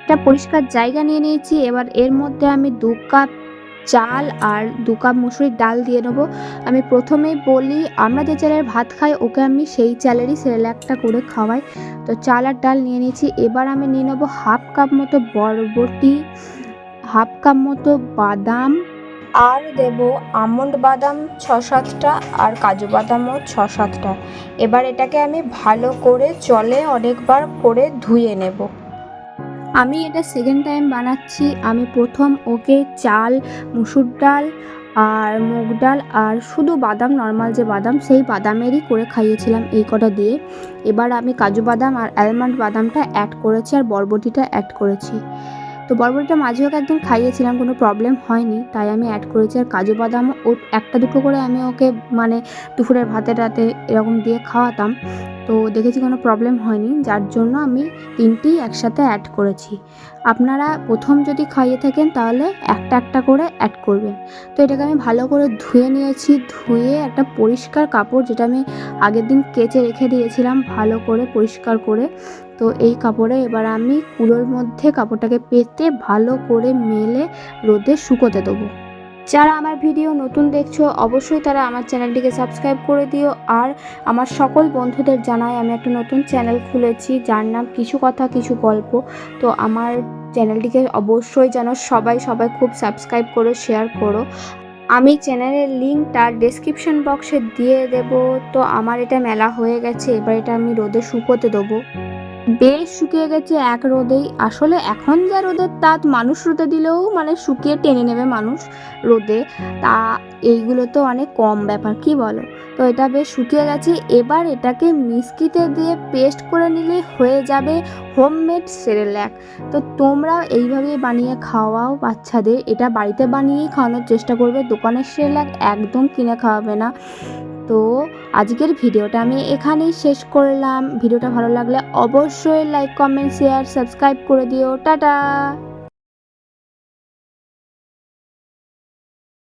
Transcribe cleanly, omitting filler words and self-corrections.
একটা পরিষ্কার জায়গা নিয়ে নিয়েছি। এবার এর মধ্যে আমি 2 কাপ চাল আর 2 কাপ মুসুরির ডাল দিয়ে নেবো। আমি প্রথমেই বলি, আমরা যে চালের ভাত খাই ওকে আমি সেই চালেরই সেরেল্যাকটা করে খাওয়াই। তো চাল আর ডাল নিয়ে নিয়েছি। এবার আমি নিয়ে নেবো হাফ কাপ মতো বরবটি, হাফ কাপ মতো বাদাম, আর দেব আমন্ড বাদাম 6-7টা আর কাজু বাদামও 6-7টা। এবার এটাকে আমি ভালো করে জলে অনেকবার করে ধুয়ে নেব। আমি এটা সেকেন্ড টাইম বানাচ্ছি। আমি প্রথম ওকে চাল, মুসুর ডাল আর মুগ ডাল আর শুধু বাদাম, নর্মাল যে বাদাম সেই বাদামেরই করে খাইয়েছিলাম এই কটা দিয়ে। এবার আমি কাজু বাদাম আর আলমন্ড বাদামটা অ্যাড করেছি আর বরবটিটা অ্যাড করেছি। তো বরবটিটা মাঝে ওকে একদিন খাইয়েছিলাম, কোনো প্রবলেম হয়নি, তাই আমি অ্যাড করেছি। আর কাজু বাদাম ও 1-2 করে আমি ওকে মানে দুপুরের ভাতে রাতে এরকম দিয়ে খাওয়াতাম, তো দেখেছি কোনো প্রবলেম হয়নি, যার জন্য আমি 3টেই একসাথে অ্যাড করেছি। আপনারা প্রথম যদি খাইয়ে থাকেন তাহলে একটা করে অ্যাড করবেন। তো এটাকে আমি ভালো করে ধুয়ে নিয়েছি। ধুয়ে একটা পরিষ্কার কাপড়, যেটা আমি আগের দিন কেচে রেখে দিয়েছিলাম ভালো করে পরিষ্কার করে, তো এই কাপড়ে এবার আমি কুলোর মধ্যে কাপড়টাকে পেতে ভালো করে মেলে রোদে শুকোতে দেবো। যারা আমার ভিডিও নতুন দেখছো অবশ্যই তারা আমার চ্যানেলটিকে সাবস্ক্রাইব করে দিও। আর আমার সকল বন্ধুদের জানাই আমি একটা নতুন চ্যানেল খুলেছি যার নাম কিছু কথা কিছু গল্প। তো আমার চ্যানেলটিকে অবশ্যই যেন সবাই খুব সাবস্ক্রাইব করো, শেয়ার করো। আমি চ্যানেলের লিঙ্কটা ডেসক্রিপশন বক্সে দিয়ে দেব। তো আমার এটা মেলা হয়ে গেছে, এবার এটা আমি রোদে শুকোতে দেবো। বেশ শুকিয়ে গেছে এক রোদেই। আসলে এখন যা রোদের তাপ, মানুষ রোদে দিলেও মানে শুকিয়ে টেনে নেবে মানুষ রোদে, তা এইগুলো তো অনেক কম ব্যাপার, কি বলো? তো এটা বেশ শুকিয়ে গেছে। এবার এটাকে মিক্সিতে দিয়ে পেস্ট করে নিলে হয়ে যাবে হোমমেড সেরেল্যাক। তো তোমরা এইভাবেই বানিয়ে খাওয়াও বাচ্চাদের। এটা বাড়িতে বানিয়েই খাওয়ানোর চেষ্টা করবে, দোকানের সেরেল্যাক একদম কিনে খাওয়াবে না। তো আজকের ভিডিওটা আমি এখানেই শেষ করলাম। ভিডিওটা ভালো লাগলে অবশ্যই লাইক, কমেন্ট, শেয়ার, সাবস্ক্রাইব করে দিও। টাটা।